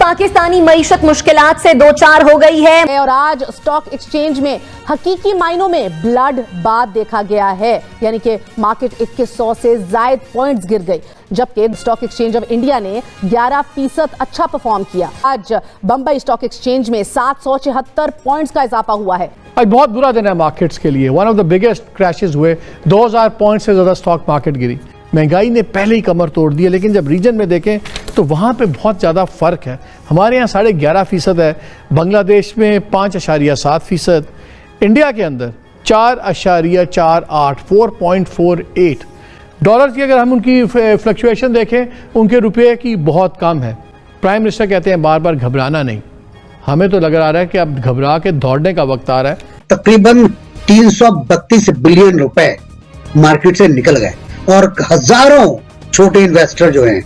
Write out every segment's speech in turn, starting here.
पाकिस्तानी मईशत मुश्किलात से दो चार हो गई है और आज स्टॉक एक्सचेंज में हकीकी मायनों में ब्लड बाथ देखा गया है, यानी कि मार्केट 2100 से जायद पॉइंट्स गिर गई, जबकि स्टॉक एक्सचेंज ऑफ इंडिया ने 11% अच्छा परफॉर्म किया। आज बंबई स्टॉक एक्सचेंज में 774 पॉइंट्स का इजाफा हुआ है। आज बहुत बुरा दिन है मार्केट्स के लिए। One of the biggest crashes हुए, 2000 पॉइंट से ज़्यादा स्टॉक मार्केट गिरी। महंगाई ने पहले ही कमर तोड़ दी है, लेकिन जब रीजन में देखें तो वहाँ पे बहुत ज़्यादा फ़र्क है। हमारे यहाँ 11.5% है, बांग्लादेश में 5.7%, इंडिया के अंदर 4.48, 4.48। डॉलर की अगर हम उनकी फ्लक्चुएशन देखें, उनके रुपये की बहुत कम है। प्राइम मिनिस्टर कहते हैं बार बार घबराना नहीं, हमें तो लग रहा है कि अब घबरा के दौड़ने का वक्त आ रहा है। तकरीबन 332 बिलियन रुपए मार्केट से निकल गए और हजारों छोटे इन्वेस्टर जो हैं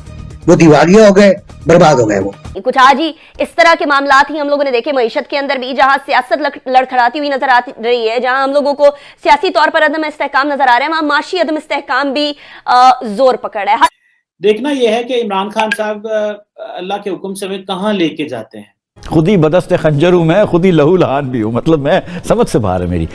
वो दिवालिया हो गए, बर्बाद हो गए। वो कुछ आज ही इस तरह के मामलात ही हम लोगों ने देखे मईशत के अंदर भी, जहां सियासत लड़खड़ाती हुई नजर आ रही है, जहां हम लोगों को सियासी तौर पर अदम इस्तेहकाम नजर आ रहा है, वहां माशी अदम इस्तेहकाम भी जोर पकड़ है। देखना यह है कि इमरान खान साहब अल्लाह के हुक्म से हमें कहां लेके जाते हैं। खुद ही बदस्ते खंजर हूं मैं, खुद ही लहू लहान भी हूं, मतलब मैं समझ से बाहर है मेरी।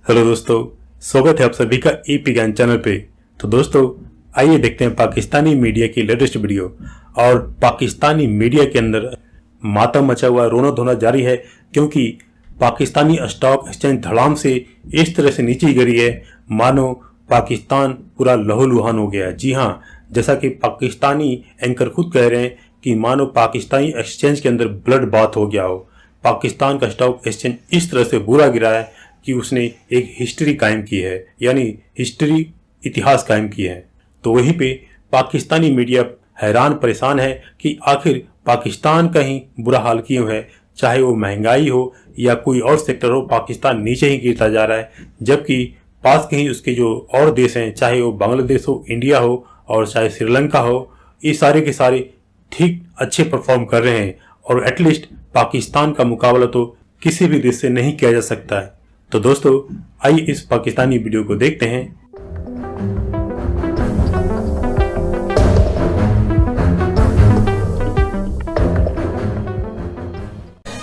हेलो दोस्तों, स्वागत है आप सभी का EP ज्ञान चैनल पे। तो दोस्तों आइए देखते हैं पाकिस्तानी मीडिया की लेटेस्ट वीडियो। और पाकिस्तानी मीडिया के अंदर मातम मचा हुआ, रोना धोना जारी है, क्योंकि पाकिस्तानी स्टॉक एक्सचेंज धड़ाम से इस तरह से नीचे गिरी है मानो पाकिस्तान पूरा लहूलुहान हो गया। जी हाँ, जैसा कि पाकिस्तानी एंकर खुद कह रहे हैं कि मानो पाकिस्तानी एक्सचेंज के अंदर ब्लड बाथ हो गया हो। पाकिस्तान का स्टॉक एक्सचेंज इस तरह से बुरा गिरा है कि उसने एक हिस्ट्री कायम की है, यानी हिस्ट्री इतिहास कायम की है। तो वहीं पे पाकिस्तानी मीडिया हैरान परेशान है कि आखिर पाकिस्तान का ही बुरा हाल क्यों है। चाहे वो महंगाई हो या कोई और सेक्टर हो, पाकिस्तान नीचे ही गिरता जा रहा है, जबकि पास के ही उसके जो और देश हैं, चाहे वो बांग्लादेश हो, इंडिया हो और चाहे श्रीलंका हो, ये सारे के सारे ठीक अच्छे परफॉर्म कर रहे हैं। और एटलीस्ट पाकिस्तान का मुकाबला तो किसी भी देश से नहीं किया जा सकता है। तो दोस्तों आइए इस पाकिस्तानी वीडियो को देखते हैं।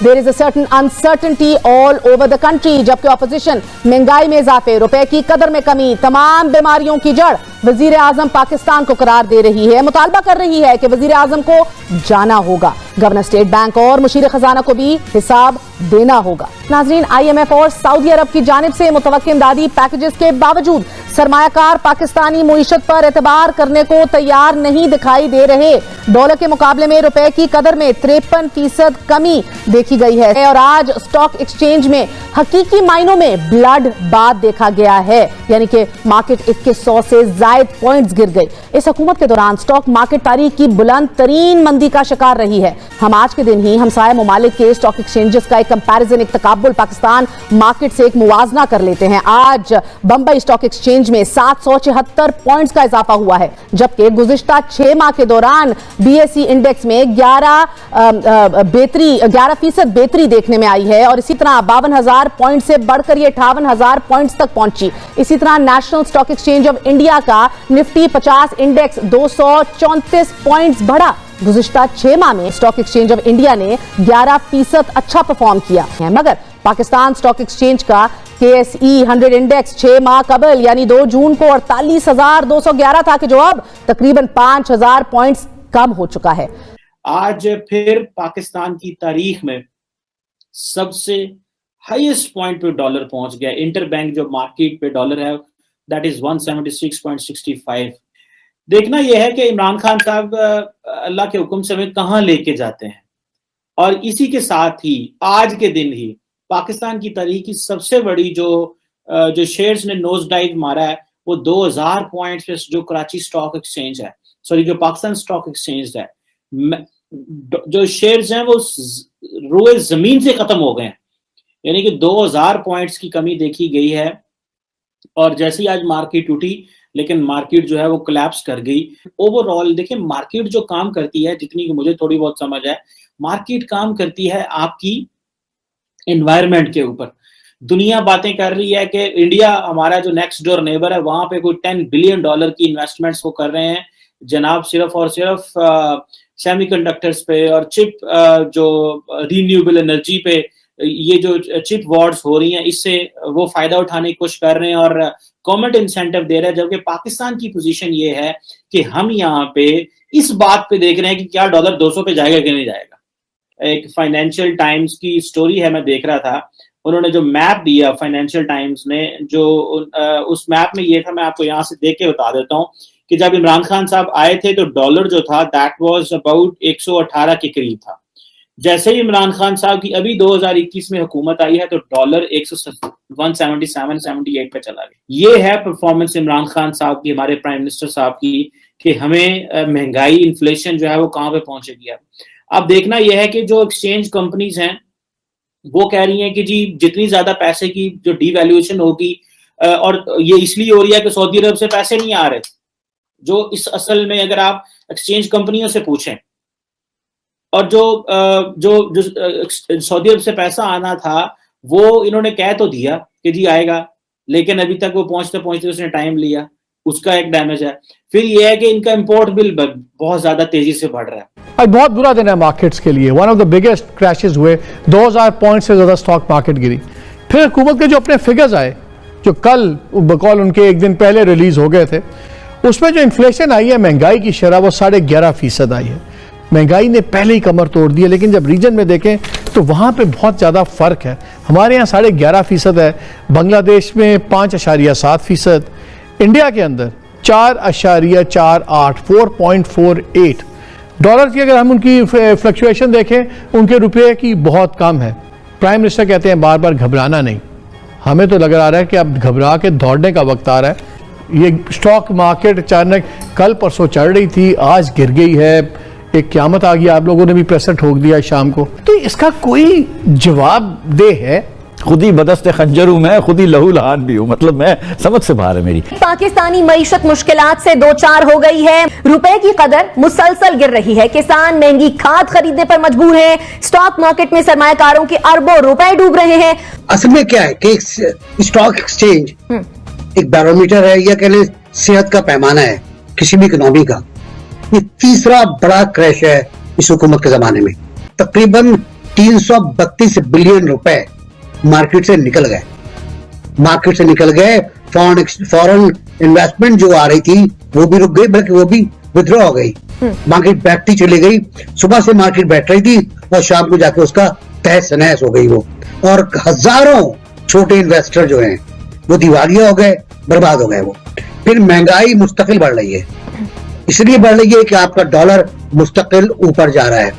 There is a certain uncertainty all over the country, जबकि ऑपोजिशन महंगाई में इजाफे, रुपए की कदर में कमी, तमाम बीमारियों की जड़ वजीर आजम पाकिस्तान को करार दे रही है। मुतालबा कर रही है कि वजीर आजम को जाना होगा, गवर्नर स्टेट बैंक और मुशीर खजाना को भी हिसाब देना होगा। नाजरीन, IMF और सऊदी अरब की जानिब से मुतवक्किल इमदादी पैकेजेस के बावजूद सरमायाकार पाकिस्तानी मुईशत पर एतबार करने को तैयार नहीं दिखाई दे रहे। डॉलर के मुकाबले में रुपए की कदर में 53% कमी देखी गई है और आज स्टॉक एक्सचेंज में हकीकी मायनों में ब्लड बाथ देखा गया है, यानी कि मार्केट 2100 से जायद पॉइंट्स गिर गई। इस हुकूमत के दौरान स्टॉक मार्केट तारीख की बुलंद तरीन मंदी का शिकार रही है। हम आज के दिन ही हमसाया ममालिक के स्टॉक एक्सचेंजेस का एक कंपैरिजन, एक तकाबुल पाकिस्तान मार्केट से एक मुवाजना कर लेते हैं। आज बंबई स्टॉक एक्सचेंज में 774 पॉइंट्स का इजाफा हुआ है, जबकि गुज़िश्ता 6 माह के दौरान BSE इंडेक्स में 11% बेहतरी देखने में आई है और इसी तरह 52,000 पॉइंट से बढ़कर ये 58,000 पॉइंट्स तक पहुंची। इसी तरह national stock exchange of India का निफ्टी 50 इंडेक्स 234 पॉइंट्स बढ़ा। गुज़िश्ता 6 माह में स्टॉक एक्सचेंज ऑफ इंडिया ने 11% अच्छा परफॉर्म किया है, मगर पाकिस्तान स्टॉक एक्सचेंज का KSE 100 इंडेक्स 6 माह कबल यानी 2 जून को 48,211 था, कि जो अब तकरीबन 5,000 पॉइंट्स कम हो चुका है। आज फिर पाकिस्तान की तारीख में सबसे हाईएस्ट पॉइंट पे डॉलर पहुंच गया। इंटरबैंक जो मार्केट पे डॉलर है, दैट इज 176.65। देखना यह है कि इमरान खान साहब अल्लाह के हुक्म से हमें कहां लेके जाते हैं। और इसी के साथ ही आज के दिन ही पाकिस्तान की तारीख की सबसे बड़ी जो शेयर्स ने नोज डाइव मारा है, वो 2000 पॉइंट्स पे जो कराची स्टॉक एक्सचेंज है, सॉरी जो पाकिस्तान स्टॉक एक्सचेंज है, जो शेयर्स हैं वो रोए जमीन से खत्म हो गए हैं, यानी कि 2000 पॉइंट्स की कमी देखी गई है। और जैसे ही आज मार्केट उठी, लेकिन मार्केट जो है वो कोलैप्स कर गई। ओवरऑल देखिए, मार्केट जो काम करती है, जितनी कि मुझे थोड़ी बहुत समझ है, मार्केट काम करती है आपकी एनवायरनमेंट के ऊपर। दुनिया बातें कर रही है कि इंडिया हमारा जो नेक्स्ट डोर नेबर है, वहां पे कोई $10 बिलियन की इन्वेस्टमेंट्स वो कर रहे हैं जनाब, सिर्फ और सिर्फ सेमीकंडक्टर्स पे और चिप जो रिन्यूएबल एनर्जी पे ये जो चिप वॉर्स हो रही हैं, इससे वो फायदा उठाने की कोशिश कर रहे हैं और गवर्नमेंट इंसेंटिव दे रहा है। जबकि पाकिस्तान की पोजीशन ये है कि हम यहाँ पे इस बात पे देख रहे हैं कि क्या डॉलर 200 पे जाएगा कि नहीं जाएगा। एक फाइनेंशियल टाइम्स की स्टोरी है, मैं देख रहा था, उन्होंने जो मैप दिया फाइनेंशियल टाइम्स ने, जो उस मैप में ये था, मैं आपको यहाँ से देख के बता देता हूँ कि जब इमरान खान साहब आए थे तो डॉलर जो था दैट वाज अबाउट 118 के करीब था। जैसे ही इमरान खान साहब की अभी 2021 में हुकूमत आई है तो डॉलर 177-78 पे चला गया। ये है परफॉर्मेंस इमरान खान साहब की, हमारे प्राइम मिनिस्टर साहब की, कि हमें महंगाई इन्फ्लेशन जो है वो कहाँ पे पहुंचेगी। अब देखना यह है कि जो एक्सचेंज कंपनीज हैं वो कह रही हैं कि जी जितनी ज्यादा पैसे की जो डीवैल्यूएशन होगी, और ये इसलिए हो रही है कि सऊदी अरब से पैसे नहीं आ रहे, जो इस असल में अगर आप एक्सचेंज कंपनियों से पूछें, और जो सऊदी अरब से पैसा आना था वो इन्होंने कह तो दिया कि जी आएगा, लेकिन अभी तक वो पहुंचते पहुंचते उसने टाइम लिया, उसका एक डैमेज है। फिर ये है कि इनका इंपोर्ट बिल बहुत ज्यादा तेजी से बढ़ रहा है। आज बहुत बुरा दिन है मार्केट्स के लिए। One of the biggest crashes हुए, 2000 पॉइंट से ज़्यादा स्टॉक मार्केट गिरी। फिर हुकूमत के जो अपने फिगर्स आए, जो कल बकौल उनके एक दिन पहले रिलीज हो गए थे, उसमें जो इन्फ्लेशन आई है, महंगाई की शरह वो 11.5% आई है। महंगाई ने पहले ही कमर तोड़ दी है, लेकिन जब रीजन में देखें तो वहाँ पे बहुत ज़्यादा फ़र्क है। हमारे यहाँ 11.5% है, बांग्लादेश में 5.7%, इंडिया के अंदर 4.48, 4.48। डॉलर की अगर हम उनकी फ्लक्चुएशन देखें, उनके रुपये की बहुत कम है। प्राइम मिनिस्टर कहते हैं बार बार घबराना नहीं, हमें तो लग रहा है कि अब घबरा के दौड़ने का वक्त आ रहा है। ये स्टॉक मार्केट अचानक कल परसों चढ़ रही थी, आज गिर गई है, एक क़यामत आ गई। आप लोगों ने भी प्रेशर ठोक दिया शाम को, तो इसका कोई जवाबदेह है? खुद ही बदस्ते खंजर हूं मैं, खुद ही लहू लहान भी हूं, मतलब मैं समझ से बाहर है मेरी। पाकिस्तानी मईशत मुश्किलात से दो चार हो गई है, रुपए की कदर मुसलसल गिर रही है, किसान महंगी खाद खरीदने पर मजबूर हैं, स्टॉक मार्केट में सरमायाकारों के अरबों रुपए डूब रहे हैं। असल में क्या है कि स्टॉक एक्सचेंज एक बैरोमीटर है, या कह लें सेहत का पैमाना है किसी भी इकोनॉमी का। ये तीसरा बड़ा क्रैश है इस हुकूमत के जमाने में। तकरीबन 332 बिलियन रुपए मार्केट से निकल गए। फॉरेन इन्वेस्टमेंट जो आ रही थी वो भी रुक गई, बल्कि वो भी विथड्रॉ हो गई। मार्केट बैठती चली गई, सुबह से मार्केट बैठ रही थी और शाम को जाके उसका तहस नहस हो गई वो। और हजारों छोटे इन्वेस्टर जो हैं वो दिवालिया हो गए, बर्बाद हो गए वो। फिर महंगाई मुस्तकिल बढ़ रही है, इसलिए बढ़ रही है कि आपका डॉलर मुस्तकिल ऊपर जा रहा है।